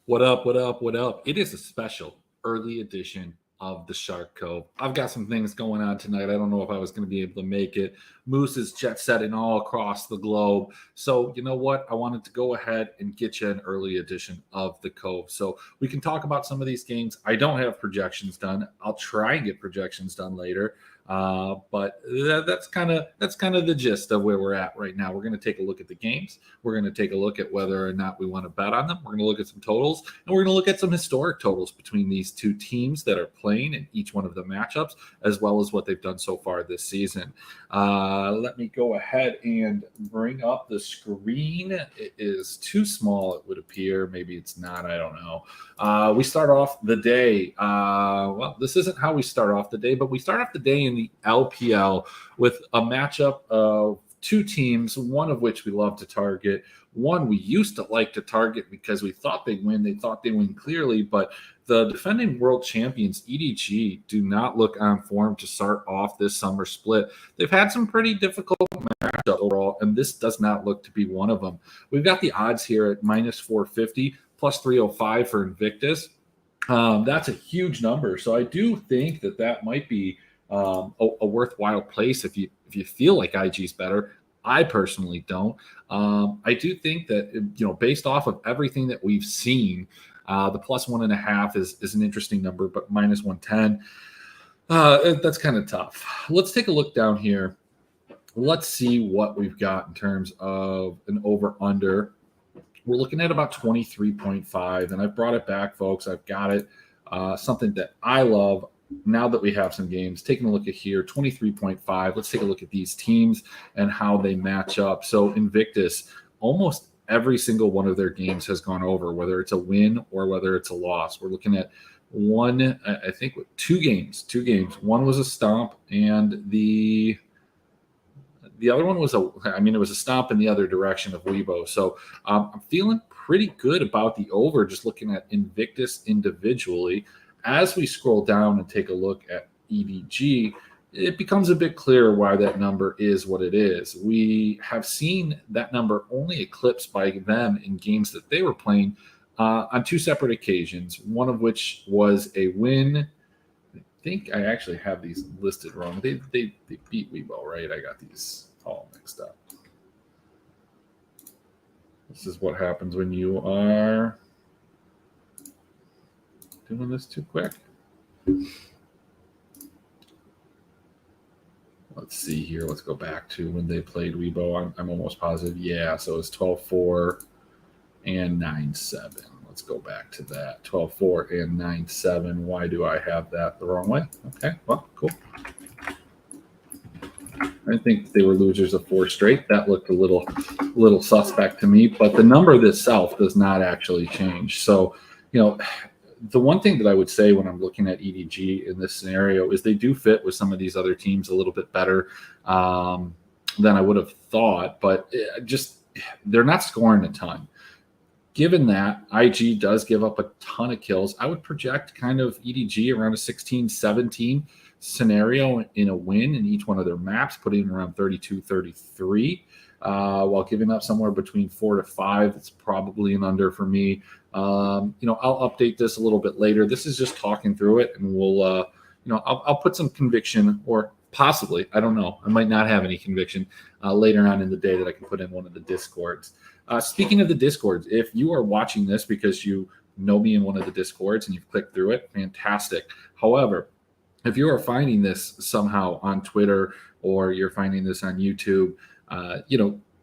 What up? What up? What up? It is a special early edition of the Shark Cove. I've got some things going on tonight. I don't know if I was going to be able to make it. Moose is jet setting all across the globe. So, you know what? I wanted to go ahead and get you an early edition of the Cove. So we can talk about some of these games. I don't have projections done. I'll try and get projections done later. That's kind of the gist of where we're at right now. We're going to take a look at the games. We're going to take a look at whether or not we want to bet on them. We're going to look at some totals, and we're going to look at some historic totals between these two teams that are playing in each one of the matchups, as well as what they've done so far this season. Let me go ahead and bring up the screen. It is too small, it would appear. Maybe it's not. I don't know. We start off the day. Well, this isn't how we start off the day, but we start off the day in the LPL with a matchup of two teams, one of which we love to target. One we used to like to target because we thought they'd win. They thought they'd win clearly, but the defending world champions, EDG, do not look on form to start off this summer split. They've had some pretty difficult matchups overall, and this does not look to be one of them. We've got the odds here at minus 450, plus 305 for Invictus. That's a huge number. So I do think that might be a worthwhile place if you feel like IG's better. I personally don't. I do think that, based off of everything that we've seen, the plus 1.5 is an interesting number, but minus 110, that's kind of tough. Let's take a look down here. Let's see what we've got in terms of an over-under. We're looking at about 23.5, and I've brought it back, folks. I've got it. Something that I love now that we have some games. Taking a look at here, 23.5. Let's take a look at these teams and how they match up. So Invictus, almost every single one of their games has gone over, whether it's a win or whether it's a loss. We're looking at two games. One was a stomp, and the other one was it was a stomp in the other direction of Weibo. So I'm feeling pretty good about the over, just looking at Invictus individually. As we scroll down and take a look at EDG, it becomes a bit clearer why that number is what it is. We have seen that number only eclipsed by them in games that they were playing on two separate occasions, one of which was a win. I think I actually have these listed wrong. They beat Weibo, right? I got these all mixed up. This is what happens when you are doing this too quick. Let's see here. Let's go back to when they played Weibo. I'm almost positive. Yeah, so it's 12-4 and 9-7. Let's go back to that. 12-4 and 9-7. Why do I have that the wrong way? Okay, well, cool. I think they were losers of 4 straight. That looked a little suspect to me, but the number itself does not actually change. So, the one thing that I would say when I'm looking at EDG in this scenario is they do fit with some of these other teams a little bit better than I would have thought, but they're not scoring a ton. Given that IG does give up a ton of kills, I would project kind of EDG around a 16-17 scenario in a win in each one of their maps, putting around 32-33, while giving up somewhere between 4 to 5. It's probably an under for me. I'll update this a little bit later. This is just talking through it, and we'll, I'll put some conviction, or possibly, I don't know, I might not have any conviction later on in the day that I can put in one of the Discords. Speaking of the Discords, if you are watching this because you know me in one of the Discords and you've clicked through it, fantastic. However, if you are finding this somehow on Twitter or you're finding this on YouTube,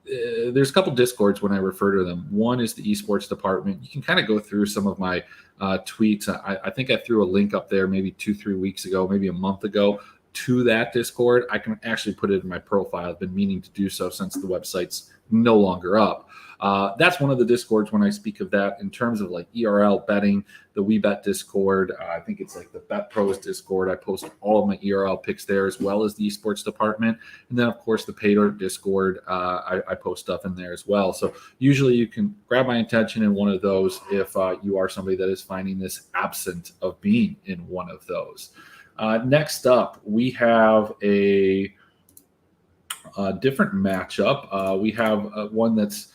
there's a couple Discords when I refer to them. One is the esports department. You can kind of go through some of my tweets. I think I threw a link up there maybe 2-3 weeks ago, maybe a month ago, to that Discord. I can actually put it in my profile. I've been meaning to do so since the website's no longer up. That's one of the Discords when I speak of that. In terms of like ERL betting, the WeBet Discord, I think it's like the Bet Pros Discord. I post all of my ERL picks there, as well as the esports department. And then, of course, the Pay Dirt Discord, I post stuff in there as well. So usually you can grab my attention in one of those if you are somebody that is finding this absent of being in one of those. Next up, we have a different matchup. We have one that's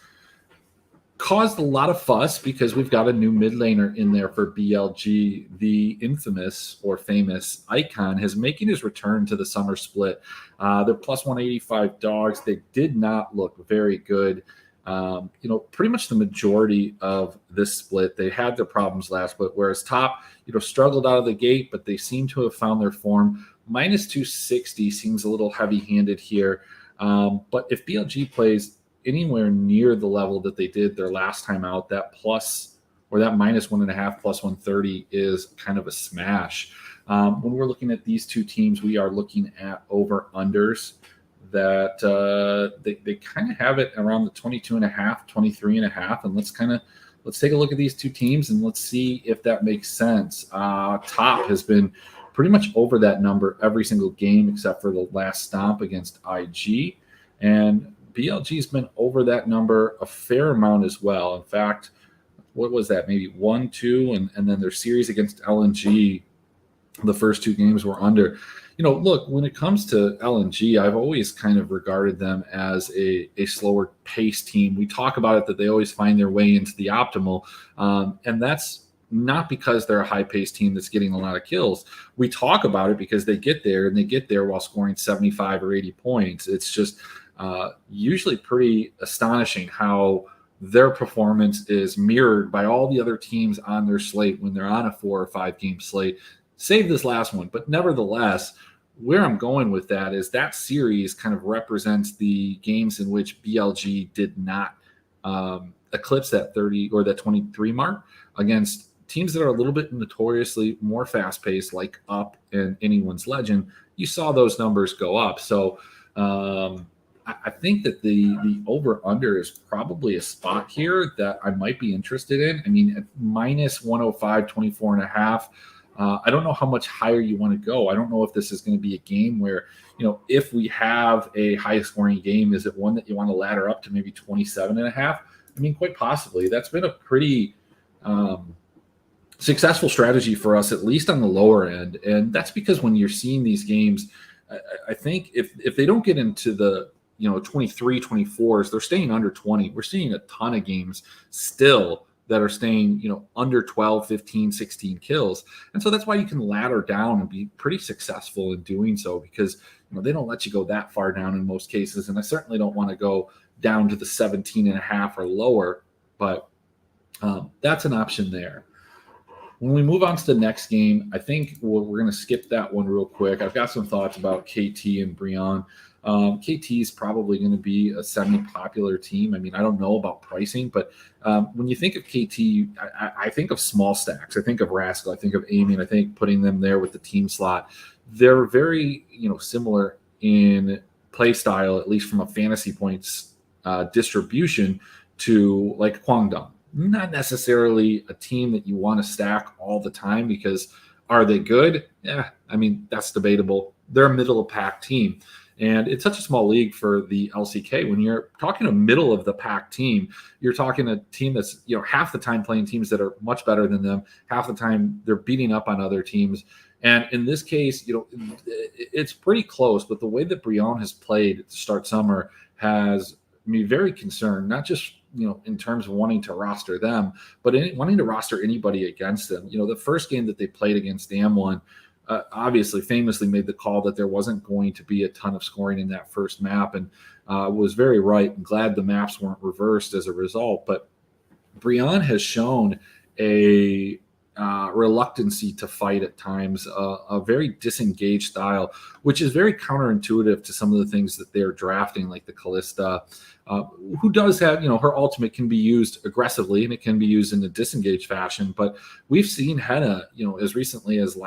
caused a lot of fuss because we've got a new mid laner in there for BLG. The infamous or famous Icon is making his return to the summer split. They're plus 185 dogs. They did not look very good. Pretty much the majority of this split, they had their problems last split, whereas top, struggled out of the gate, but they seem to have found their form. Minus 260 seems a little heavy-handed here. But if BLG plays anywhere near the level that they did their last time out, that plus or that minus 1.5 plus 130 is kind of a smash. When we're looking at these two teams, we are looking at over-unders that they kind of have it around the 22.5, 23.5. And let's take a look at these two teams and let's see if that makes sense. Top has been pretty much over that number every single game except for the last stomp against IG. And BLG has been over that number a fair amount as well. In fact, what was that? Maybe 1, 2, and then their series against LNG, the first two games were under. Look, when it comes to LNG, I've always kind of regarded them as a slower pace team. We talk about it that they always find their way into the optimal, and that's not because they're a high-paced team that's getting a lot of kills. We talk about it because they get there, and they get there while scoring 75 or 80 points. It's just usually pretty astonishing how their performance is mirrored by all the other teams on their slate when they're on a 4 or 5 game slate. Save this last one, but nevertheless, where I'm going with that is that series kind of represents the games in which BLG did not eclipse that 30 or that 23 mark against teams that are a little bit notoriously more fast-paced, like Up and Anyone's Legend. You saw those numbers go up. So I think that the over-under is probably a spot here that I might be interested in. I mean, at minus 105, 24.5, I don't know how much higher you want to go. I don't know if this is going to be a game where, if we have a high-scoring game, is it one that you want to ladder up to maybe 27.5? I mean, quite possibly. That's been a pretty successful strategy for us, at least on the lower end. And that's because when you're seeing these games, I think if they don't get into the 23, 24s, they're staying under 20. We're seeing a ton of games still that are staying, under 12, 15, 16 kills. And so that's why you can ladder down and be pretty successful in doing so because, they don't let you go that far down in most cases. And I certainly don't want to go down to the 17.5 or lower, but that's an option there. When we move on to the next game, I think we're going to skip that one real quick. I've got some thoughts about KT and Brion. KT is probably going to be a semi-popular team. I mean, I don't know about pricing, but when you think of KT, I think of small stacks. I think of Rascal. I think of Amy, and I think putting them there with the team slot. They're very, similar in play style, at least from a fantasy points distribution to like Kwangdong. Not necessarily a team that you want to stack all the time because are they good? Yeah, I mean, that's debatable. They're a middle of pack team. And it's such a small league for the LCK. When you're talking a middle of the pack team, you're talking a team that's, half the time playing teams that are much better than them. Half the time they're beating up on other teams. And in this case, it's pretty close. But the way that Brion has played to start summer has me very concerned, not just, in terms of wanting to roster them, but wanting to roster anybody against them. The first game that they played against Damwon, obviously famously made the call that there wasn't going to be a ton of scoring in that first map and was very right and glad the maps weren't reversed as a result. But Brion has shown a reluctancy to fight at times, a very disengaged style, which is very counterintuitive to some of the things that they're drafting, like the Callista, who does have, her ultimate can be used aggressively and it can be used in a disengaged fashion. But we've seen Henna, as recently as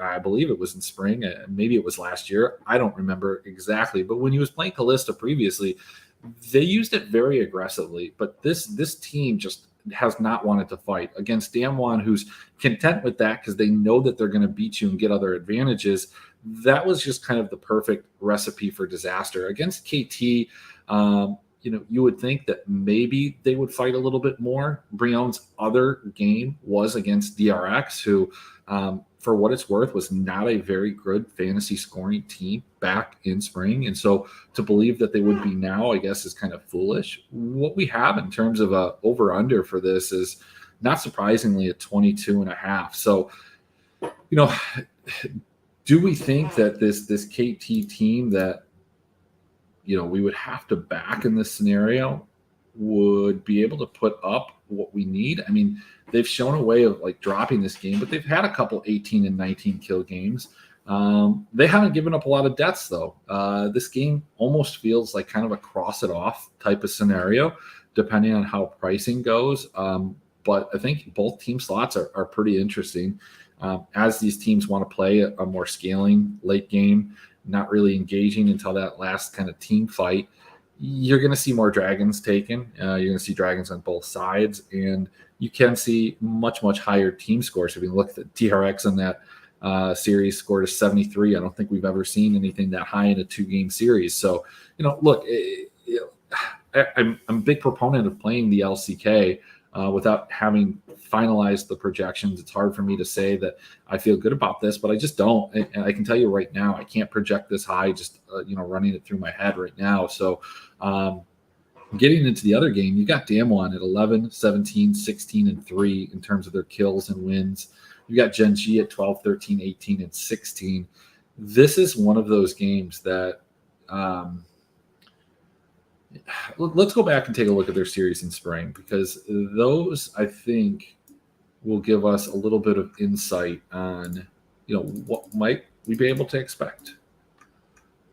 I believe it was in spring, maybe it was last year. I don't remember exactly. But when he was playing Callista previously, they used it very aggressively. But this team just has not wanted to fight against Damwon, who's content with that because they know that they're going to beat you and get other advantages. That was just kind of the perfect recipe for disaster. Against KT, you would think that maybe they would fight a little bit more. Brion's other game was against DRX, who for what it's worth, was not a very good fantasy scoring team back in spring. And so to believe that they would be now, I guess, is kind of foolish. What we have in terms of a over-under for this is not surprisingly at 22.5. So, do we think that this KT team that, we would have to back in this scenario would be able to put up what we need? I mean, they've shown a way of like dropping this game, but they've had a couple 18 and 19 kill games. They haven't given up a lot of deaths though. This game almost feels like kind of a cross it off type of scenario, depending on how pricing goes. But I think both team slots are pretty interesting as these teams want to play a more scaling late game, not really engaging until that last kind of team fight. You're going to see more dragons taken. You're going to see dragons on both sides, and you can see much, much higher team scores. If you look at the DRX on that series, scored a 73. I don't think we've ever seen anything that high in a 2-game series. So, look, I'm a big proponent of playing the LCK without having finalized the projections. It's hard for me to say that I feel good about this, but I just don't. And I can tell you right now, I can't project this high just, running it through my head right now. So getting into the other game, you got Damwon at 11, 17, 16, and 3 in terms of their kills and wins. You got Gen G at 12, 13, 18, and 16. This is one of those games that let's go back and take a look at their series in spring, because those, I think, will give us a little bit of insight on, what might we be able to expect.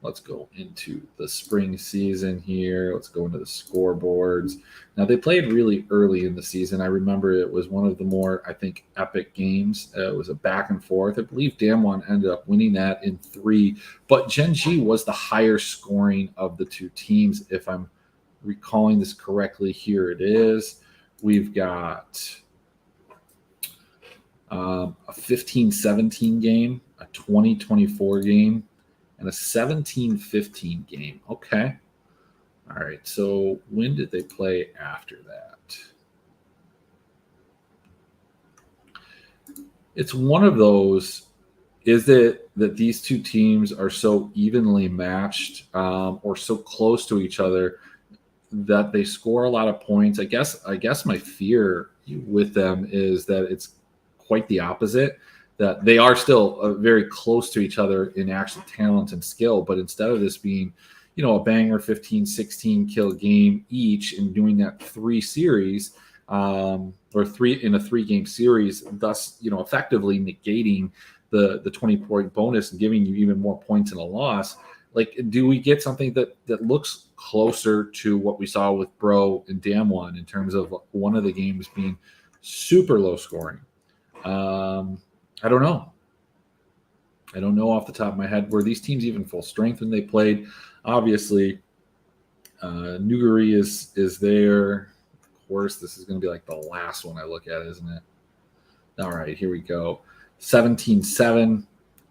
Let's go into the spring season here. Let's go into the scoreboards. Now, they played really early in the season. I remember it was one of the more, I think, epic games. It was a back and forth. I believe Damwon ended up winning that in 3. But Gen G was the higher scoring of the two teams, if I'm recalling this correctly. Here it is. We've got a 15-17 game, a 20-24 game, and a 17-15 game. Okay. All right. So when did they play after that? It's one of those. Is it that these two teams are so evenly matched or so close to each other that they score a lot of points? I guess my fear with them is that it's quite the opposite, that they are still very close to each other in actual talent and skill, but instead of this being, a banger 15, 16 kill game each and doing that 3 series or 3 in a 3-game series, thus, effectively negating the 20-point bonus and giving you even more points in a loss. Like, do we get something that looks closer to what we saw with Bro and Damwon in terms of one of the games being super low scoring? I don't know. I don't know off the top of my head. Were these teams even full strength when they played? Obviously, Nuguri is there. Of course, this is going to be like the last one I look at, isn't it? All right, here we go. 17-7,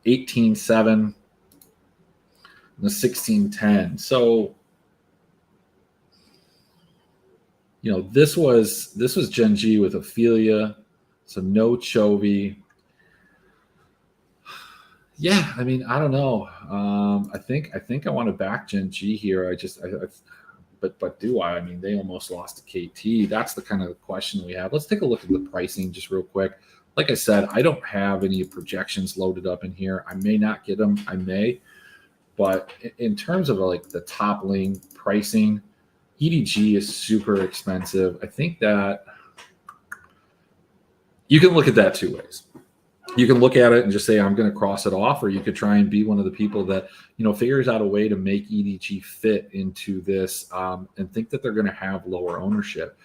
18-7, and the 16-10. So, this was Gen G with Ophelia, so no Chovy. Yeah, I mean, I don't know. I think I want to back Gen G here. But do I? I mean, they almost lost to KT. That's the kind of question we have. Let's take a look at the pricing just real quick. Like I said, I don't have any projections loaded up in here. I may not get them. I may. But in terms of like the top lane pricing, EDG is super expensive. I think that you can look at that 2 ways. You can look at it and just say, I'm going to cross it off, or you could try and be one of the people that, figures out a way to make EDG fit into this and think that they're going to have lower ownership.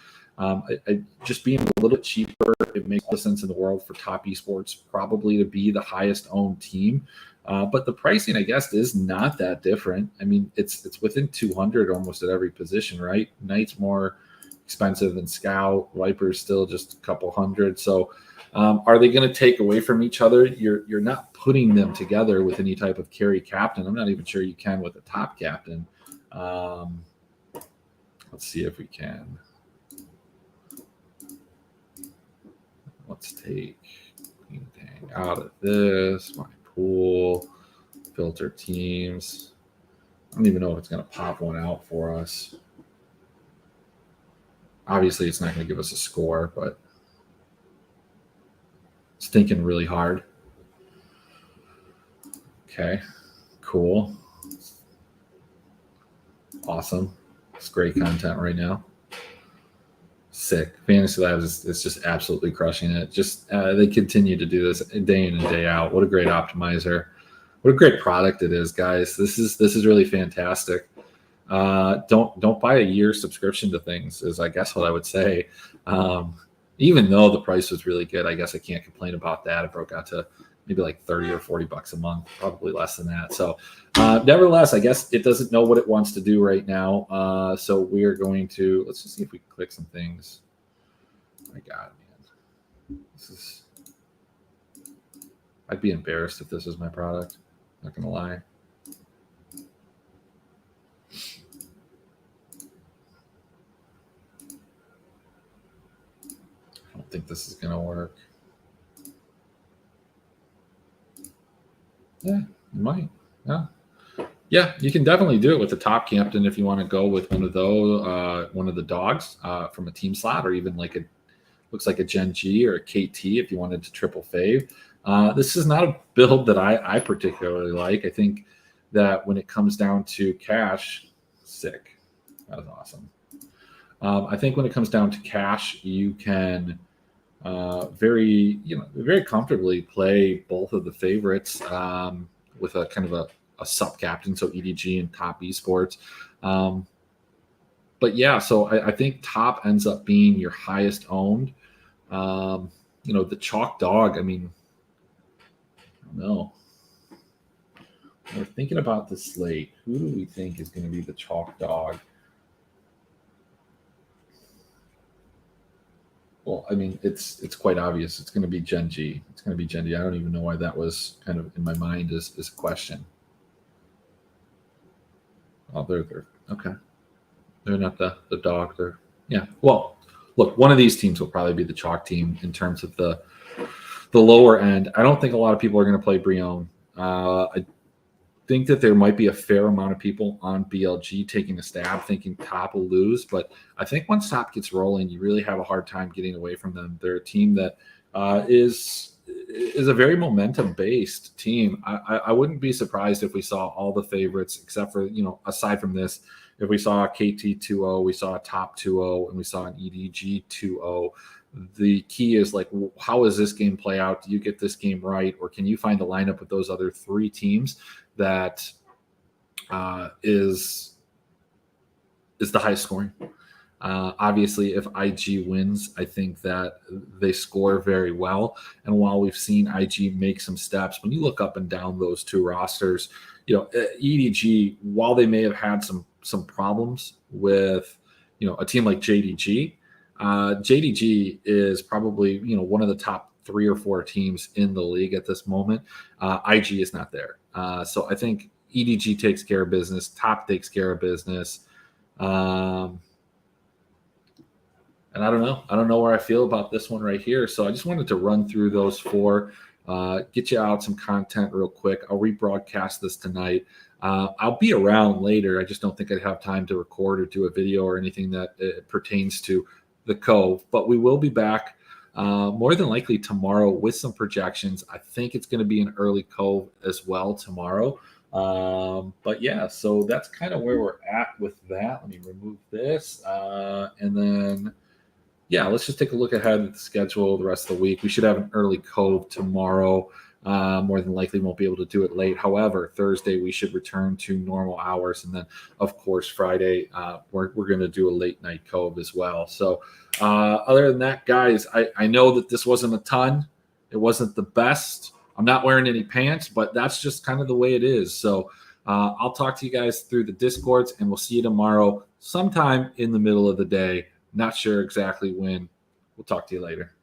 Just being a little bit cheaper, it makes all the sense in the world for top esports probably to be the highest owned team. But the pricing, I guess, is not that different. I mean, it's within 200 almost at every position, right? Knight's more expensive than Scout. Viper's still just a couple hundred. So are they going to take away from each other? You're not putting them together with any type of carry captain. I'm not even sure you can with a top captain. Let's see if we can. Let's take Anything out of this, my pool, filter teams. I don't even know if it's going to pop one out for us. Obviously, it's not going to give us a score, but it's thinking really hard. Okay, cool. Awesome. It's great content right now. Sick. Fantasy Labs is just absolutely crushing it. Just they continue to do this day in and day out. What a great optimizer. What a great product it is, guys. This is really fantastic. Don't buy a year subscription to things is I guess what I would say. Even though the price was really good, I guess I can't complain about that. It broke out to maybe like 30 or 40 bucks a month, probably less than that. So nevertheless, I guess it doesn't know what it wants to do right now. So we are going to, let's just see if we can click some things. Oh my God, man. I'd be embarrassed if this was my product. Not going to lie. I don't think this is going to work. Yeah, you might. Yeah, you can definitely do it with the top captain if you want to go with one of those, one of the dogs from a team slot, or even like looks like a Gen G or a KT if you wanted to triple fave. This is not a build that I particularly like. I think that when it comes down to cash, sick. That was awesome. I think when it comes down to cash, you can very comfortably play both of the favorites with a kind of a sub captain, so EDG and top esports. But yeah, so I think top ends up being your highest owned. The chalk dog. I mean, I don't know. We're thinking about the slate. Who do we think is going to be the chalk dog? Well, I mean, it's quite obvious. It's going to be Gen G. It's going to be Gen G. I don't even know why that was kind of in my mind as a question. Oh, they're okay. They're not the dog. Yeah. Well, look, one of these teams will probably be the chalk team in terms of the lower end. I don't think a lot of people are going to play Brion. I think that there might be a fair amount of people on BLG taking a stab, thinking top will lose. But I think once top gets rolling, you really have a hard time getting away from them. They're a team that is a very momentum-based team. I wouldn't be surprised if we saw all the favorites, except for, aside from this, if we saw a KT 2-0, we saw a top 2-0, and we saw an EDG 2-0. The key is like, how does this game play out? Do you get this game right? Or can you find a lineup with those other three teams that is the highest scoring? Obviously, if IG wins, I think that they score very well. And while we've seen IG make some steps, when you look up and down those two rosters, EDG, while they may have had some problems with, a team like JDG, JDG is probably, one of the top 3 or 4 teams in the league at this moment. IG is not there. So I think EDG takes care of business. Top takes care of business. And I don't know. I don't know where I feel about this one right here. So I just wanted to run through those 4, get you out some content real quick. I'll rebroadcast this tonight. I'll be around later. I just don't think I'd have time to record or do a video or anything that pertains to the Cove. But we will be back more than likely tomorrow with some projections. I think it's going to be an early Cove as well tomorrow. But yeah, so that's kind of where we're at with that. Let me remove this. And then, yeah, let's just take a look ahead at the schedule the rest of the week. We should have an early Cove tomorrow. More than likely won't be able to do it late. However, Thursday we should return to normal hours. And then, of course, Friday, we're going to do a late night Cove as well. So other than that, guys, I know that this wasn't a ton. It wasn't the best. I'm not wearing any pants, but that's just kind of the way it is. So I'll talk to you guys through the Discords, and we'll see you tomorrow sometime in the middle of the day. Not sure exactly when. We'll talk to you later.